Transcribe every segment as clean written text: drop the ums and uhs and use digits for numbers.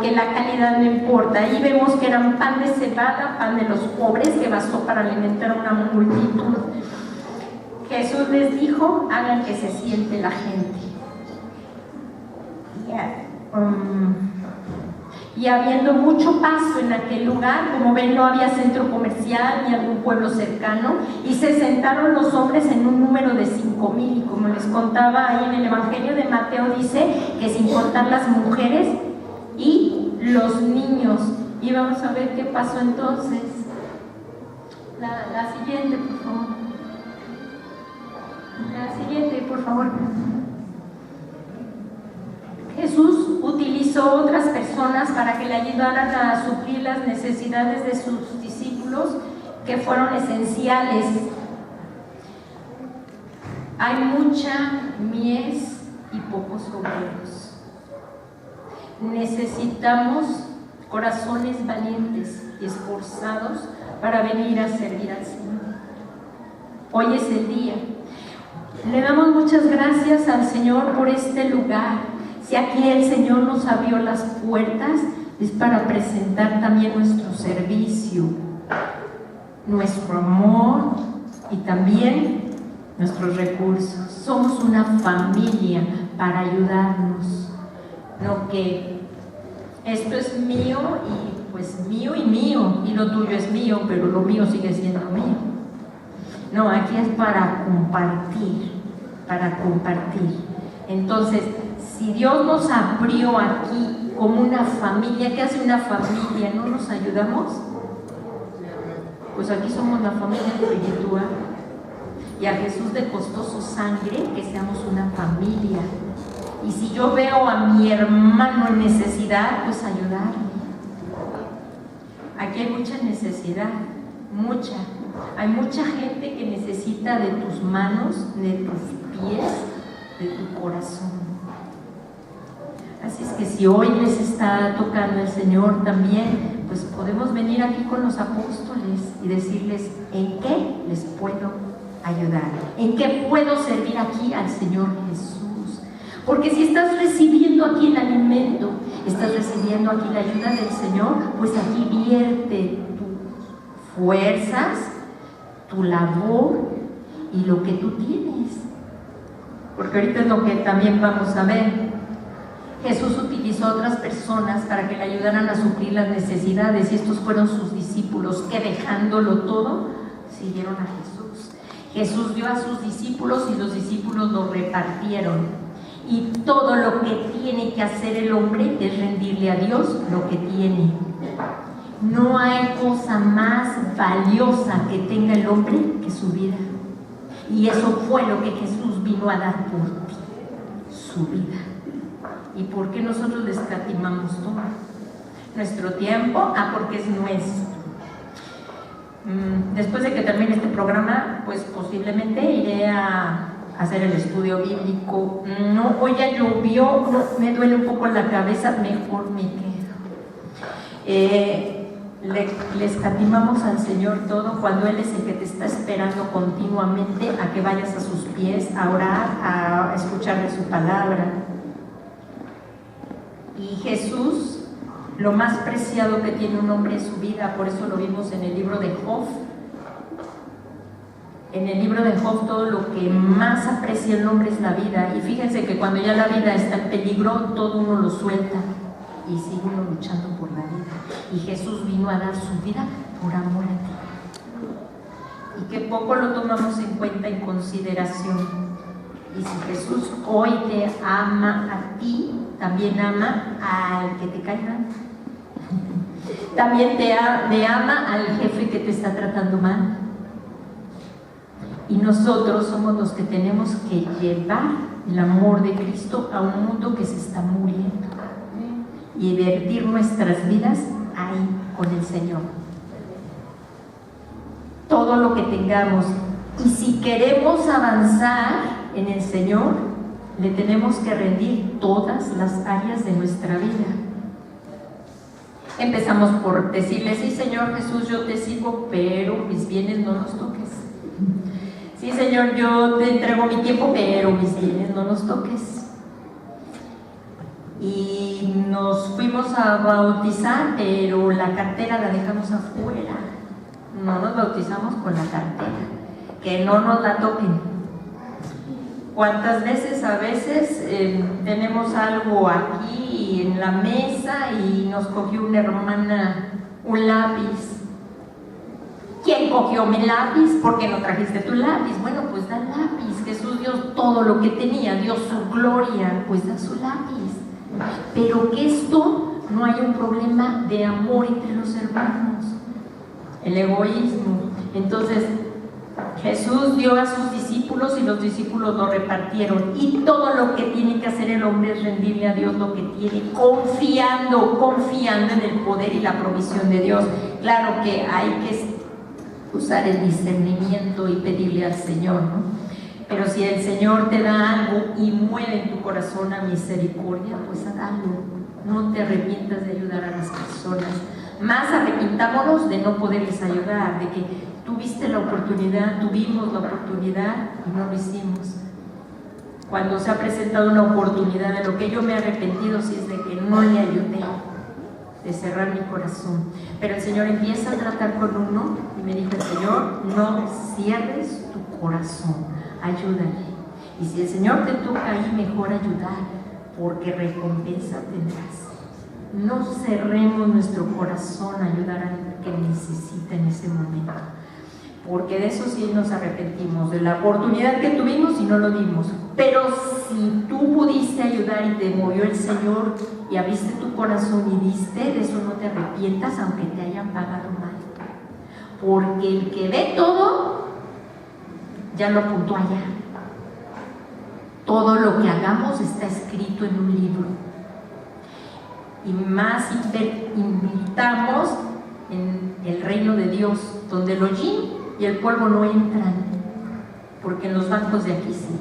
que la calidad no importa. Ahí vemos que eran pan de cebada, pan de los pobres, que bastó para alimentar a una multitud. Jesús les dijo: hagan que se siente la gente. Y habiendo mucho pasto en aquel lugar, como ven, no había centro comercial ni algún pueblo cercano, y se sentaron los hombres en un número de 5,000, y como les contaba ahí en el Evangelio de Mateo, dice que sin contar las mujeres y los niños. Y vamos a ver qué pasó entonces. La siguiente, por favor. La siguiente, por favor. Jesús utilizó otras personas para que le ayudaran a suplir las necesidades de sus discípulos, que fueron esenciales. Hay mucha mies y pocos obreros. Necesitamos corazones valientes y esforzados para venir a servir al Señor. Hoy es el día. Le damos muchas gracias al Señor por este lugar. Si aquí el Señor nos abrió las puertas, es para presentar también nuestro servicio, nuestro amor y también nuestros recursos. Somos una familia para ayudarnos. No que esto es mío y pues mío y lo tuyo es mío, pero lo mío sigue siendo mío. No, aquí es para compartir, para compartir. Entonces, si Dios nos abrió aquí como una familia, ¿qué hace una familia? ¿No nos ayudamos? Pues aquí somos la familia espiritual, y a Jesús le costó su sangre que seamos una familia. Y si yo veo a mi hermano en necesidad, pues ayudarle. Aquí hay mucha necesidad, mucha. Hay mucha gente que necesita de tus manos, de tus pies, de tu corazón. Así es que si hoy les está tocando el Señor también, pues podemos venir aquí con los apóstoles y decirles: ¿en qué les puedo ayudar? ¿En qué puedo servir aquí al Señor Jesús? Porque si estás recibiendo aquí el alimento, estás recibiendo aquí la ayuda del Señor, pues aquí vierte tus fuerzas, tu labor y lo que tú tienes. Porque ahorita es lo que también vamos a ver. Jesús utilizó a otras personas para que le ayudaran a suplir las necesidades, y estos fueron sus discípulos, que dejándolo todo, siguieron a Jesús. Jesús dio a sus discípulos y los discípulos lo repartieron. Y todo lo que tiene que hacer el hombre es rendirle a Dios lo que tiene. No hay cosa más valiosa que tenga el hombre que su vida. Y eso fue lo que Jesús vino a dar por ti, su vida. ¿Y por qué nosotros le escatimamos todo? Nuestro tiempo, porque es nuestro. Después de que termine este programa, pues posiblemente iré a hacer el estudio bíblico. No, hoy ya llovió, no, me duele un poco la cabeza, mejor me quedo. Le escatimamos al Señor todo cuando Él es el que te está esperando continuamente a que vayas a sus pies, a orar, a escuchar de su palabra. Y Jesús, lo más preciado que tiene un hombre es su vida. Por eso lo vimos en el libro de Job. En el libro de Job, todo lo que más aprecia el hombre es la vida. Y fíjense que cuando ya la vida está en peligro, todo uno lo suelta y sigue uno luchando por la vida. Y Jesús vino a dar su vida por amor a ti. Y que poco lo tomamos en cuenta, en consideración. Y si Jesús hoy te ama a ti, también ama al que te cae mal. También te ama al jefe que te está tratando mal. Y nosotros somos los que tenemos que llevar el amor de Cristo a un mundo que se está muriendo y vertir nuestras vidas ahí con el Señor. Todo lo que tengamos. Y si queremos avanzar en el Señor, le tenemos que rendir todas las áreas de nuestra vida. Empezamos por decirle: sí, Señor Jesús, yo te sigo, pero mis bienes no los toques. Sí, Señor, yo te entrego mi tiempo, pero mis bienes no los toques. Y nos fuimos íbamos a bautizar, pero la cartera la dejamos afuera. No nos bautizamos con la cartera, que no nos la toquen. ¿Cuántas veces a veces tenemos algo aquí en la mesa y nos cogió una hermana un lápiz? ¿Quién cogió mi lápiz? ¿Por qué no trajiste tu lápiz? Bueno, pues da el lápiz. Jesús dio todo lo que tenía, dio su gloria, pues da su lápiz. Pero que esto no haya un problema de amor entre los hermanos, el egoísmo. Entonces Jesús dio a sus discípulos y los discípulos lo repartieron, y todo lo que tiene que hacer el hombre es rendirle a Dios lo que tiene, confiando en el poder y la provisión de Dios. Claro que hay que usar el discernimiento y pedirle al Señor, ¿no? Pero si el Señor te da algo y mueve en tu corazón a misericordia, pues dalo. No te arrepientas de ayudar a las personas. Más arrepintámonos de no poderles ayudar, de que tuviste la oportunidad, tuvimos la oportunidad y no lo hicimos. Cuando se ha presentado una oportunidad, de lo que yo me he arrepentido si es de que no le ayudé, de cerrar mi corazón. Pero el Señor empieza a tratar con uno y me dijo el Señor: no cierres tu corazón, ayúdale. Y si el Señor te toca ahí, mejor ayudar, porque recompensa tendrás. No cerremos nuestro corazón a ayudar al que necesita en ese momento, porque de eso sí nos arrepentimos, de la oportunidad que tuvimos y no lo dimos. Pero si tú pudiste ayudar y te movió el Señor y abriste tu corazón y diste, de eso no te arrepientas aunque te hayan pagado mal, porque el que ve todo ya lo apuntó allá. Todo lo que hagamos está escrito en un libro, y más invitamos en el reino de Dios, donde el hollín y el polvo no entran, porque en los bancos de aquí sí.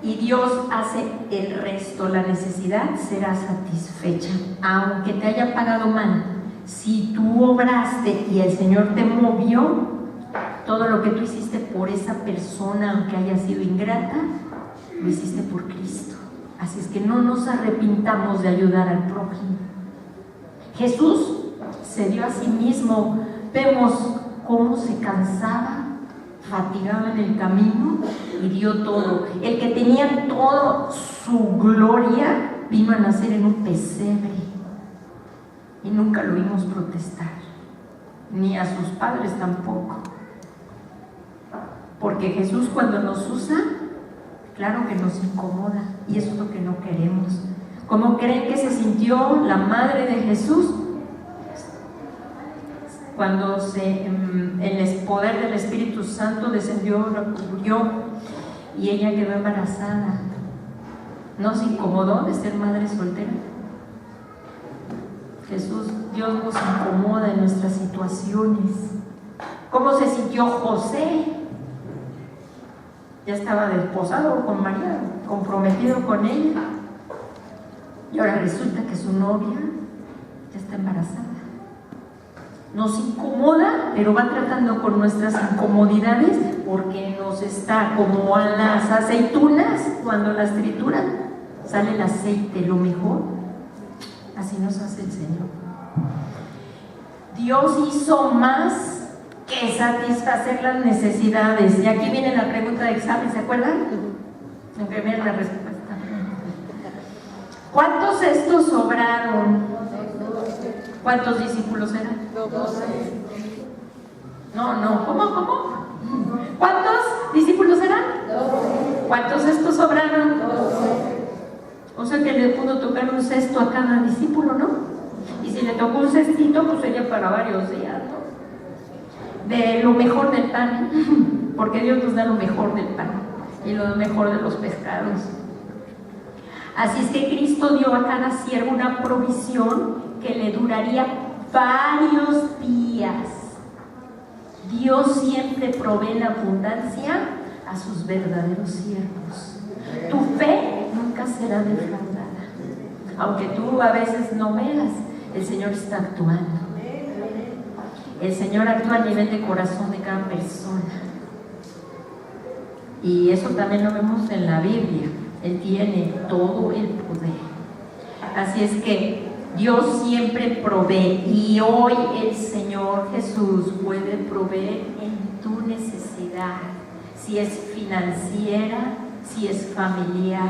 Y Dios hace el resto. La necesidad será satisfecha, aunque te haya pagado mal. Si tú obraste y el Señor te movió, todo lo que tú hiciste por esa persona, aunque haya sido ingrata, lo hiciste por Cristo. Así es que no nos arrepintamos de ayudar al prójimo. Jesús se dio a sí mismo. Vemos cómo se cansaba, fatigaba en el camino y dio todo. El que tenía toda su gloria vino a nacer en un pesebre y nunca lo vimos protestar, ni a sus padres tampoco. Porque Jesús, cuando nos usa, claro que nos incomoda, y eso es lo que no queremos. ¿Cómo creen que se sintió la madre de Jesús cuando el poder del Espíritu Santo descendió, la cubrió y ella quedó embarazada? ¿No se incomodó de ser madre soltera? Jesús, Dios nos incomoda en nuestras situaciones. ¿Cómo se sintió José? Ya estaba desposado con María, comprometido con ella, y ahora resulta que su novia ya está embarazada. Nos incomoda, pero va tratando con nuestras incomodidades, porque nos está como a las aceitunas cuando las trituran, sale el aceite, lo mejor. Así nos hace el Señor. Dios hizo más que satisfacer las necesidades. Y aquí viene la pregunta de examen, ¿se acuerdan? En primera la respuesta. ¿Cuántos cestos sobraron? ¿Cuántos discípulos eran? 12. No, ¿cómo? ¿Cuántos discípulos eran? 12. ¿Cuántos cestos sobraron? 12. O sea que le pudo tocar un cesto a cada discípulo, ¿no? Y si le tocó un cestito, pues sería para varios días, ¿no? De lo mejor del pan, porque Dios nos da lo mejor del pan y lo mejor de los pescados. Así es que Cristo dio a cada siervo una provisión que le duraría varios días. Dios siempre provee la abundancia a sus verdaderos siervos. Tu fe nunca será defraudada, aunque tú a veces no veas, el Señor está actuando. El Señor actúa a nivel de corazón de cada persona, y eso también lo vemos en la Biblia. Él tiene todo el poder. Así es que Dios siempre provee, y hoy el Señor Jesús puede proveer en tu necesidad, si es financiera, si es familiar.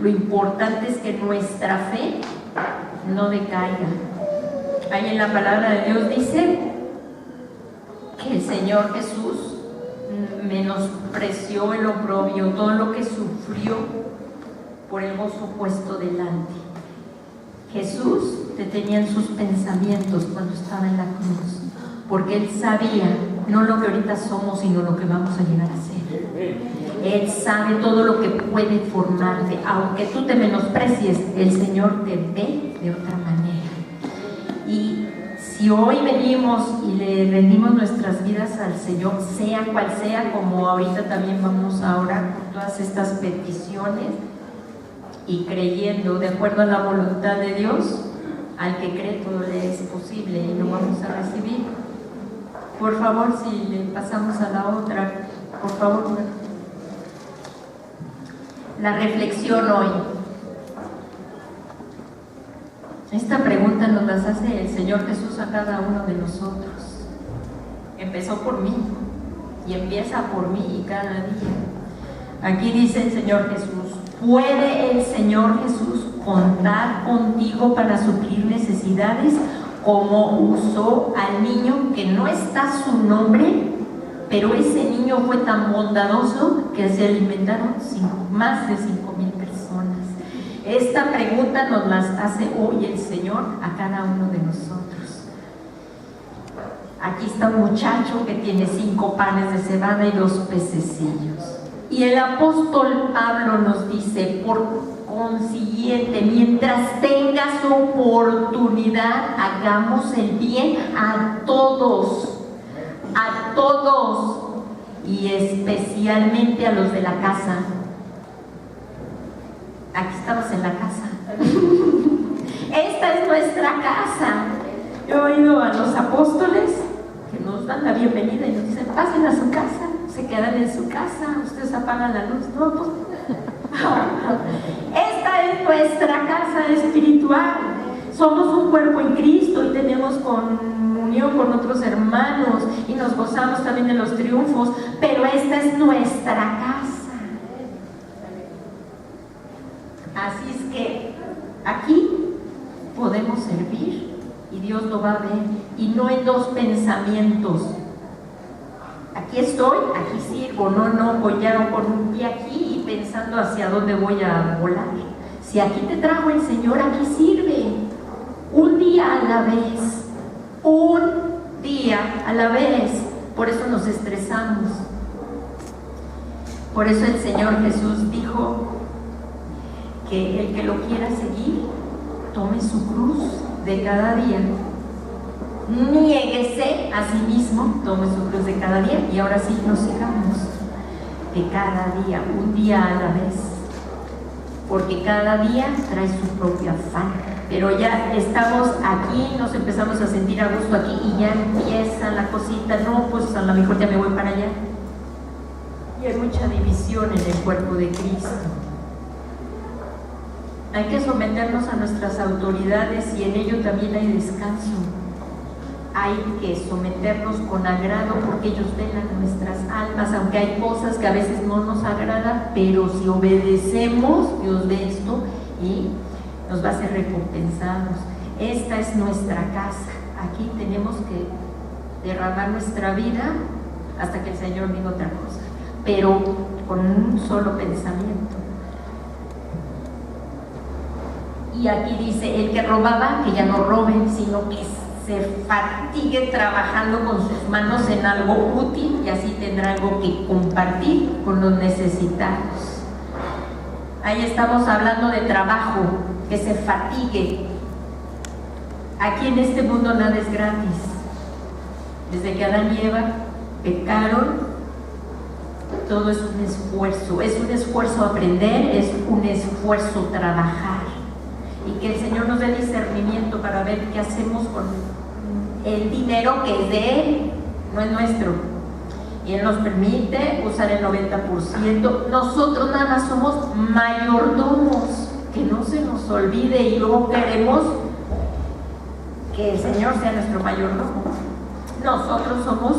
Lo importante es que nuestra fe no decaiga. Ahí en la palabra de Dios dice que el Señor Jesús menospreció el oprobio, todo lo que sufrió por el gozo puesto delante. Jesús te tenía en sus pensamientos cuando estaba en la cruz, porque Él sabía no lo que ahorita somos, sino lo que vamos a llegar a ser. Él sabe todo lo que puede formarte. Aunque tú te menosprecies, el Señor te ve de otra manera. Y si hoy venimos y le rendimos nuestras vidas al Señor, sea cual sea, como ahorita también vamos a orar con todas estas peticiones, y creyendo de acuerdo a la voluntad de Dios, al que cree todo le es posible y lo vamos a recibir. Por favor, si le pasamos a la otra, por favor. La reflexión hoy. Esta pregunta nos la hace el Señor Jesús a cada uno de nosotros. Empezó por mí y empieza por mí y cada día. Aquí dice el Señor Jesús: ¿puede el Señor Jesús contar contigo para suplir necesidades como usó al niño que no está su nombre? Pero ese niño fue tan bondadoso que se alimentaron más de 5,000 personas. Esta pregunta nos la hace hoy el Señor a cada uno de nosotros. Aquí está un muchacho que tiene 5 panes de cebada y 2 pececillos. Y el apóstol Pablo nos dice: por consiguiente, mientras tengas oportunidad, hagamos el bien a todos, y especialmente a los de la casa. Aquí estamos en la casa. Esta es nuestra casa. Yo he oído a los apóstoles que nos dan la bienvenida y nos dicen: pasen a su casa. Se quedan en su casa, ustedes apagan la luz. No, pues. Esta es nuestra casa espiritual. Somos un cuerpo en Cristo y tenemos comunión con otros hermanos y nos gozamos también de los triunfos, pero esta es nuestra casa. Así es que aquí podemos servir y Dios lo va a ver, y no en 2 pensamientos. Aquí estoy, aquí sirvo, no voy a con un pie aquí y pensando hacia dónde voy a volar. Si aquí te trajo el Señor, aquí sirve. Un día a la vez, un día a la vez. Por eso nos estresamos. Por eso el Señor Jesús dijo que el que lo quiera seguir, tome su cruz de cada día. Niéguese a sí mismo, tome su cruz de cada día. Y ahora sí nos sigamos de cada día, un día a la vez, porque cada día trae su propio afán. Pero ya estamos aquí, nos empezamos a sentir a gusto aquí y ya empieza la cosita. No, pues a lo mejor ya me voy para allá. Y hay mucha división en el cuerpo de Cristo. Hay que someternos a nuestras autoridades y en ello también hay descanso. Hay que someternos con agrado porque ellos velan nuestras almas, aunque hay cosas que a veces no nos agradan, pero si obedecemos, Dios ve esto y nos va a ser recompensados. Esta es nuestra casa. Aquí tenemos que derramar nuestra vida hasta que el Señor diga otra cosa, pero con un solo pensamiento. Y aquí dice: el que robaba, que ya no robe, sino que se fatigue trabajando con sus manos en algo útil, y así tendrá algo que compartir con los necesitados. Ahí estamos hablando de trabajo, que se fatigue. Aquí en este mundo nada es gratis. Desde que Adán y Eva pecaron, todo es un esfuerzo aprender, es un esfuerzo trabajar. Y que el Señor nos dé discernimiento para ver qué hacemos con el dinero que es de Él, no es nuestro. Y Él nos permite usar el 90%. Nosotros nada más somos mayordomos. que no se nos olvide y luego queremos que el Señor sea nuestro mayordomo. Nosotros somos